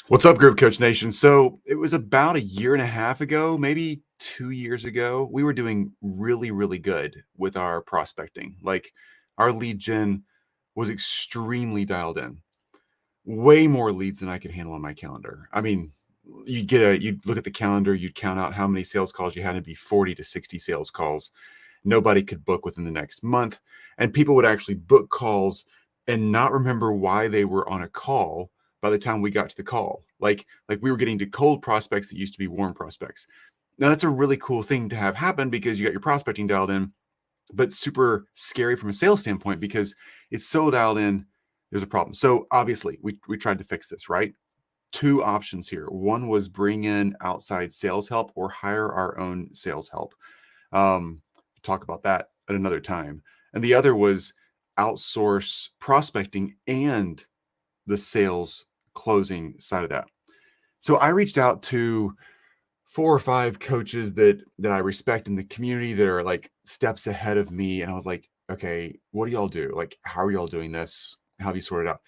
What's up, Group Coach Nation? So it was about a year and a half ago, maybe 2 years ago, we were doing really, really good with our prospecting. Like our lead gen was extremely dialed in, way more leads than I could handle on my calendar. I mean, you'd look at the calendar, you'd count out how many sales calls you had, it'd be 40 to 60 sales calls. Nobody could book within the next month. And people would actually book calls and not remember why they were on a call by the time we got to the call. Like we were getting to cold prospects that used to be warm prospects. Now that's a really cool thing to have happen because you got your prospecting dialed in, but super scary from a sales standpoint because it's so dialed in, there's a problem. So obviously we tried to fix this, right? Two options here. One was bring in outside sales help or hire our own sales help. Talk about that at another time. And the other was outsource prospecting and the sales closing side of that. So I reached out to 4 or 5 coaches that I respect in the community that are like steps ahead of me. And I was like, okay, what do y'all do? Like, how are y'all doing this? How have you sorted out?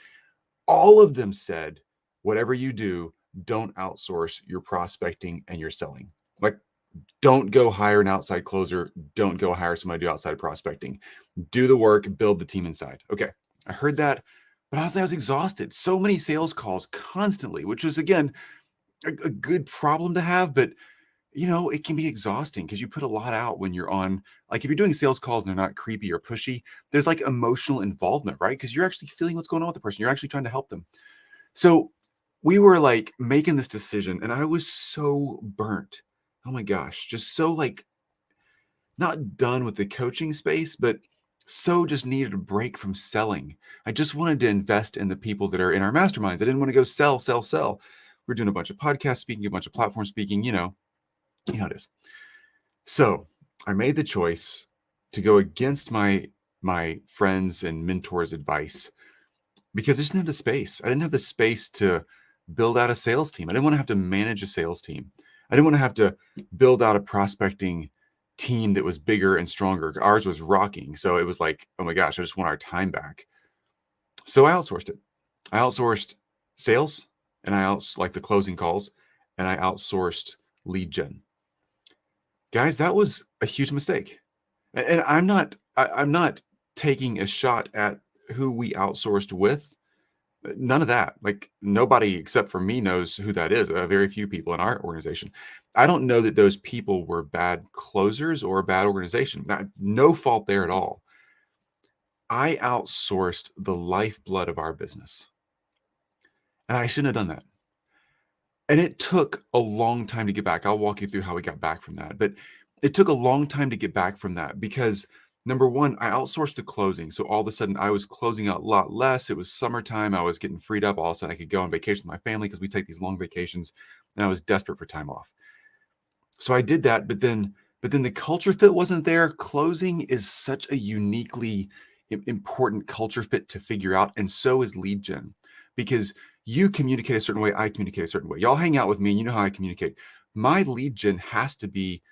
All of them said, whatever you do, don't outsource your prospecting and your selling. Like, don't go hire an outside closer. Don't go hire somebody to do outside prospecting. Do the work, build the team inside. Okay. I heard that, but honestly, I was exhausted. So many sales calls constantly, which was, again, a good problem to have, but it can be exhausting because you put a lot out when you're on, like if you're doing sales calls and they're not creepy or pushy, there's like emotional involvement, right? Because you're actually feeling what's going on with the person. You're actually trying to help them. So we were like making this decision and I was so burnt. Oh my gosh, just so like not done with the coaching space, but so just needed a break from selling. I just wanted to invest in the people that are in our masterminds. I didn't want to go sell, sell, sell. We're doing a bunch of podcast speaking, a bunch of platform speaking, you know how it is. So I made the choice to go against my friends and mentors' advice because I just didn't have the space. I didn't have the space to build out a sales team. I didn't want to have to manage a sales team. I didn't want to have to build out a prospecting team that was bigger and stronger. Ours was rocking. So it was like, oh my gosh, I just want our time back. So I outsourced it. I outsourced sales and like the closing calls, and I outsourced lead gen. Guys, that was a huge mistake. And I'm not taking a shot at who we outsourced with. None of that. Like nobody except for me knows who that is. Very few people in our organization. I don't know that those people were bad closers or a bad organization. No fault there at all. I outsourced the lifeblood of our business. And I shouldn't have done that. And it took a long time to get back. I'll walk you through how we got back from that. But it took a long time to get back from that because number one, I outsourced the closing. So all of a sudden I was closing out a lot less. It was summertime. I was getting freed up. All of a sudden I could go on vacation with my family because we take these long vacations and I was desperate for time off. So I did that, but then the culture fit wasn't there. Closing is such a uniquely important culture fit to figure out. And so is lead gen because you communicate a certain way. I communicate a certain way. Y'all hang out with me and you know how I communicate. My lead gen has to be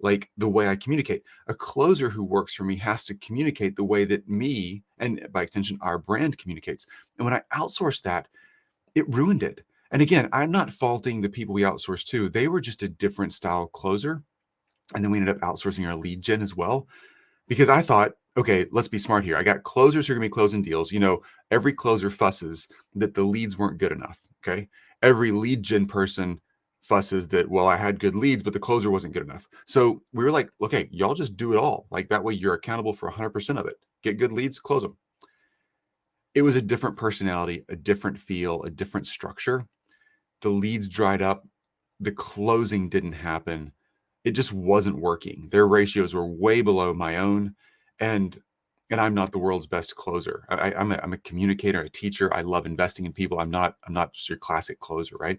like the way I communicate. A closer who works for me has to communicate the way that me and by extension, our brand communicates. And when I outsourced that, it ruined it. And again, I'm not faulting the people we outsourced to. They were just a different style closer. And then we ended up outsourcing our lead gen as well, because I thought, okay, let's be smart here. I got closers who are going to be closing deals. Every closer fusses that the leads weren't good enough. Okay. Every lead gen person fusses that, well, I had good leads, but the closer wasn't good enough. So we were like, okay, y'all just do it all. Like that way you're accountable for 100% of it. Get good leads, close them. It was a different personality, a different feel, a different structure. The leads dried up. The closing didn't happen. It just wasn't working. Their ratios were way below my own. And I'm not the world's best closer. I'm a communicator, a teacher. I love investing in people. I'm not just your classic closer, right?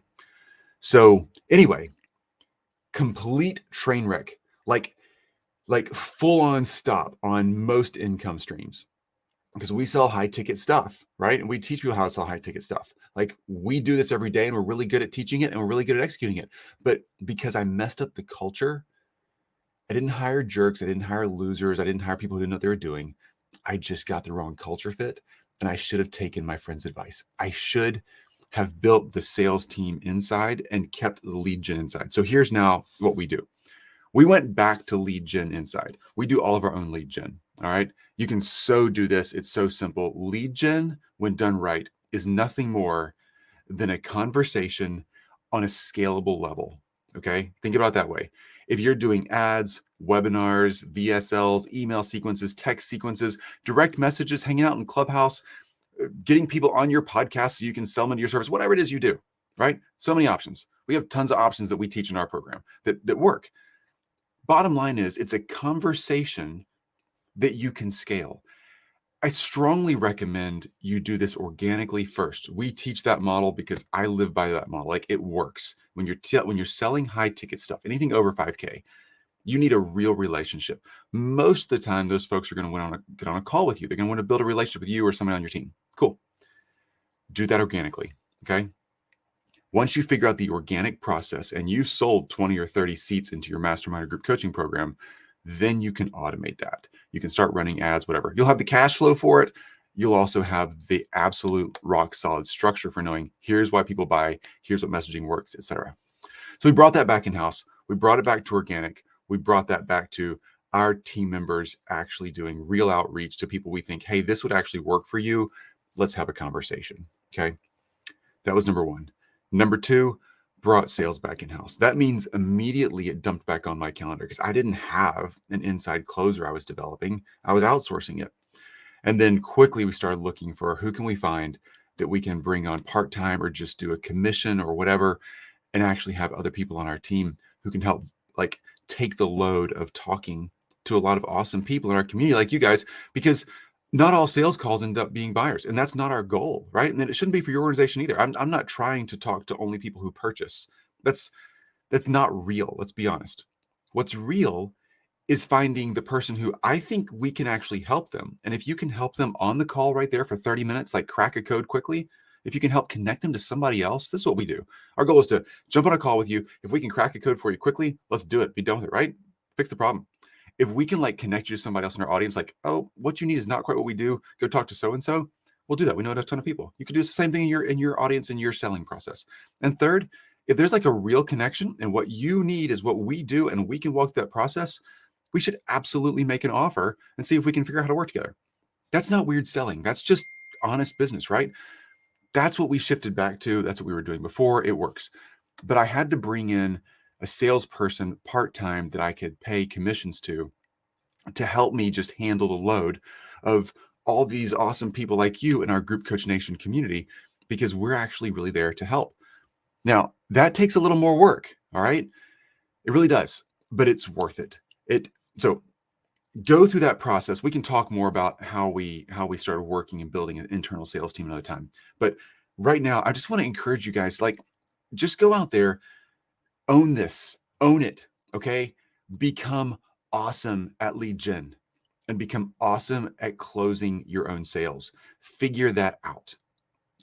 So anyway, complete train wreck, like full on stop on most income streams. Because we sell high ticket stuff, right? And we teach people how to sell high ticket stuff. Like we do this every day and we're really good at teaching it and we're really good at executing it. But because I messed up the culture, I didn't hire jerks. I didn't hire losers. I didn't hire people who didn't know what they were doing. I just got the wrong culture fit. And I should have taken my friend's advice. I should have built the sales team inside and kept the lead gen inside. So here's now what we do. We went back to lead gen inside. We do all of our own lead gen. All right. You can so do this. It's so simple. Lead gen, when done right, is nothing more than a conversation on a scalable level. Okay. Think about it that way. If you're doing ads, webinars, VSLs, email sequences, text sequences, direct messages, hanging out in Clubhouse, getting people on your podcast so you can sell them into your service, whatever it is you do, right? So many options. We have tons of options that we teach in our program that work. Bottom line is, it's a conversation that you can scale. I strongly recommend you do this organically first. We teach that model because I live by that model. Like, it works. When you're selling high ticket stuff, anything over 5K, you need a real relationship. Most of the time, those folks are going to get on a call with you. They're going to want to build a relationship with you or somebody on your team. Cool. Do that organically. Okay. Once you figure out the organic process and you sold 20 or 30 seats into your mastermind or group coaching program, then you can automate that. You can start running ads, whatever. You'll have the cash flow for it. You'll also have the absolute rock solid structure for knowing here's why people buy, here's what messaging works, etc. So we brought that back in-house. We brought it back to organic. We brought that back to our team members actually doing real outreach to people we think, hey, this would actually work for you. Let's have a conversation. Okay. That was number one. Number two, brought sales back in-house. That means immediately it dumped back on my calendar because I didn't have an inside closer I was developing. I was outsourcing it. And then quickly we started looking for who can we find that we can bring on part-time or just do a commission or whatever, and actually have other people on our team who can help like take the load of talking to a lot of awesome people in our community like you guys, because not all sales calls end up being buyers, and that's not our goal, right? And then it shouldn't be for your organization either. I'm not trying to talk to only people who purchase. That's not real. Let's be honest. What's real is finding the person who I think we can actually help them. And if you can help them on the call right there for 30 minutes, like crack a code quickly, if you can help connect them to somebody else, this is what we do. Our goal is to jump on a call with you. If we can crack a code for you quickly, let's do it. Be done with it, right? Fix the problem. If we can like connect you to somebody else in our audience, like, oh, what you need is not quite what we do. Go talk to so-and-so. We'll do that. We know a ton of people. You could do the same thing in your audience and your selling process. And third, if there's like a real connection and what you need is what we do and we can walk that process, we should absolutely make an offer and see if we can figure out how to work together. That's not weird selling. That's just honest business, right? That's what we shifted back to. That's what we were doing before. It works. But I had to bring in a salesperson part-time that I could pay commissions to help me just handle the load of all these awesome people like you in our Group Coach Nation community, because we're actually really there to help. Now, that takes a little more work, all right? It really does, but it's worth it. So go through that process. We can talk more about how we started working and building an internal sales team another time. But right now, I just want to encourage you guys, like, just go out there, own this, own it, okay? Become awesome at lead gen and become awesome at closing your own sales. Figure that out,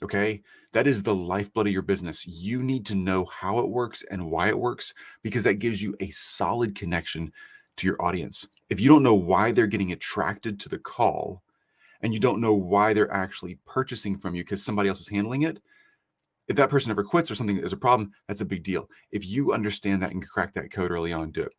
okay? That is the lifeblood of your business. You need to know how it works and why it works, because that gives you a solid connection to your audience. If you don't know why they're getting attracted to the call and you don't know why they're actually purchasing from you because somebody else is handling it, if that person ever quits or something is a problem, that's a big deal. If you understand that and crack that code early on, do it.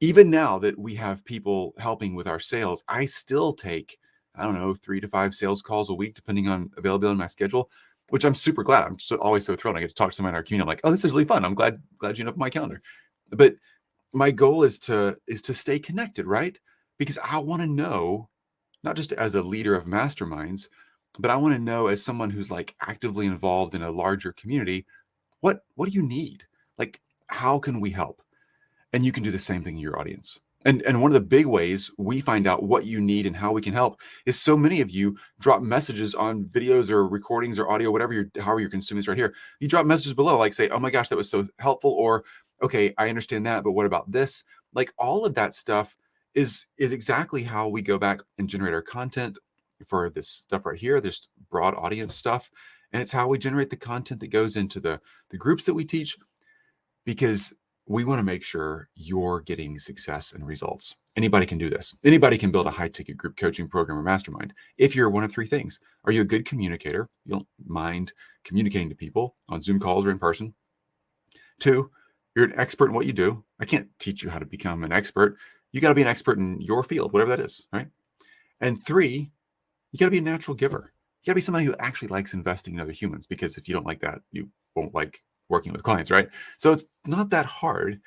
Even now that we have people helping with our sales, I still take, I don't know, 3 to 5 sales calls a week, depending on availability in my schedule, which I'm super glad. I'm always so thrilled. I get to talk to somebody in our community. I'm like, oh, this is really fun. I'm glad you know my calendar. But my goal is to stay connected, right? Because I want to know, not just as a leader of masterminds, but I want to know as someone who's like actively involved in a larger community, what do you need? Like, how can we help? And you can do the same thing in your audience. And one of the big ways we find out what you need and how we can help is so many of you drop messages on videos or recordings or audio, however you're consuming this right here. You drop messages below, like say, oh my gosh, that was so helpful. Or, okay, I understand that, but what about this? Like, all of that stuff is exactly how we go back and generate our content for this stuff right here, this broad audience stuff. And it's how we generate the content that goes into the groups that we teach, because we want to make sure you're getting success and results. Anybody can do this. Anybody can build a high ticket group coaching program or mastermind. If you're one of three things, are you a good communicator? You don't mind communicating to people on Zoom calls or in person. 2, you're an expert in what you do. I can't teach you how to become an expert. You got to be an expert in your field, whatever that is, right? And 3, you got to be a natural giver. You got to be somebody who actually likes investing in other humans, because if you don't like that, you won't like working with clients, right? So it's not that hard.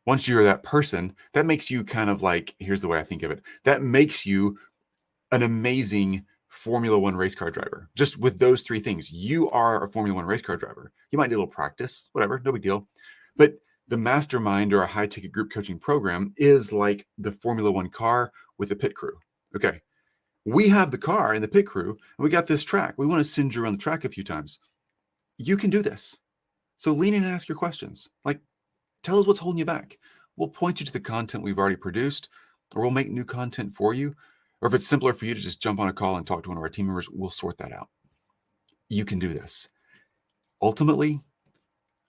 Once you're that person, that makes you kind of like, here's the way I think of it, that makes you an amazing Formula One race car driver. Just with those 3 things, you are a Formula One race car driver. You might need a little practice, whatever, no big deal. But the mastermind or a high ticket group coaching program is like the Formula One car with a pit crew. Okay. We have the car and the pit crew, and we got this track. We want to send you around the track a few times. You can do this. So lean in and ask your questions. Like, tell us what's holding you back. We'll point you to the content we've already produced, or we'll make new content for you. Or if it's simpler for you to just jump on a call and talk to one of our team members, we'll sort that out. You can do this. Ultimately,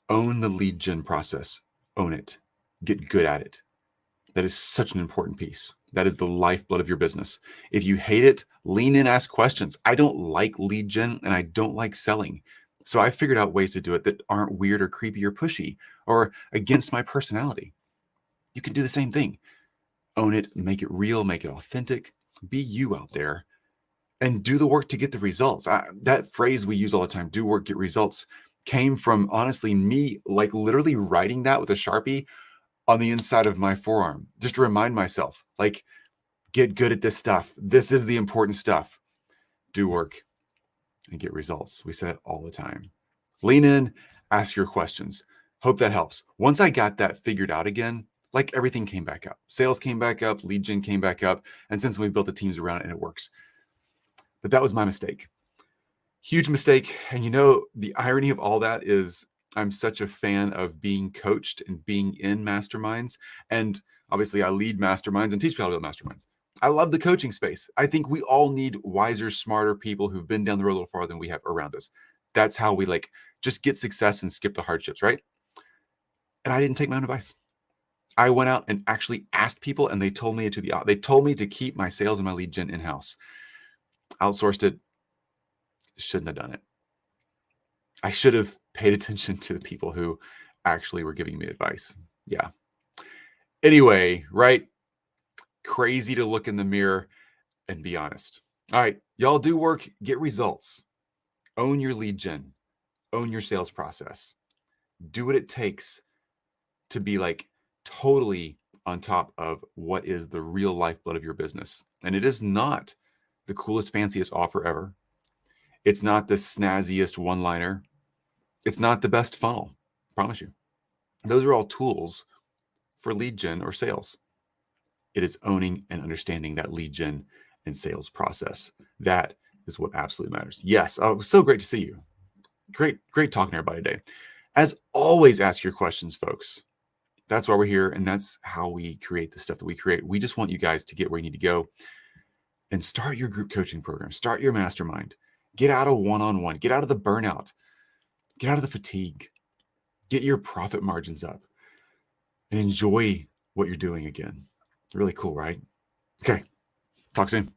own the lead gen process. Own it. Get good at it. That is such an important piece. That is the lifeblood of your business. If you hate it, lean in, ask questions. I don't like lead gen and I don't like selling. So I figured out ways to do it that aren't weird or creepy or pushy or against my personality. You can do the same thing. Own it, make it real, make it authentic. Be you out there and do the work to get the results. That phrase we use all the time, do work, get results, came from honestly me like literally writing that with a Sharpie on the inside of my forearm, just to remind myself, like, get good at this stuff. This is the important stuff. Do work and get results. We say it all the time. Lean in, ask your questions. Hope that helps. Once I got that figured out again, like everything came back up. Sales came back up, lead gen came back up. And since we built the teams around it and it works. But that was my mistake. Huge mistake. And the irony of all that is I'm such a fan of being coached and being in masterminds. And obviously I lead masterminds and teach people how to build masterminds. I love the coaching space. I think we all need wiser, smarter people who've been down the road a little farther than we have around us. That's how we just get success and skip the hardships, right? And I didn't take my own advice. I went out and actually asked people, and they told me to keep my sales and my lead gen in-house. Outsourced it. Shouldn't have done it. I should have paid attention to the people who actually were giving me advice. Yeah. Anyway, right? Crazy to look in the mirror and be honest. All right, y'all do work, get results. Own your lead gen. Own your sales process. Do what it takes to be totally on top of what is the real lifeblood of your business. And it is not the coolest, fanciest offer ever. It's not the snazziest one-liner. It's not the best funnel, I promise you. Those are all tools for lead gen or sales. It is owning and understanding that lead gen and sales process. That is what absolutely matters. Yes, it was so great to see you. Great talking to everybody today. As always, ask your questions, folks. That's why we're here, and that's how we create the stuff that we create. We just want you guys to get where you need to go and start your group coaching program. Start your mastermind. Get out of one-on-one. Get out of the burnout. Get out of the fatigue. Get your profit margins up and enjoy what you're doing again. Really cool, right? Okay. Talk soon.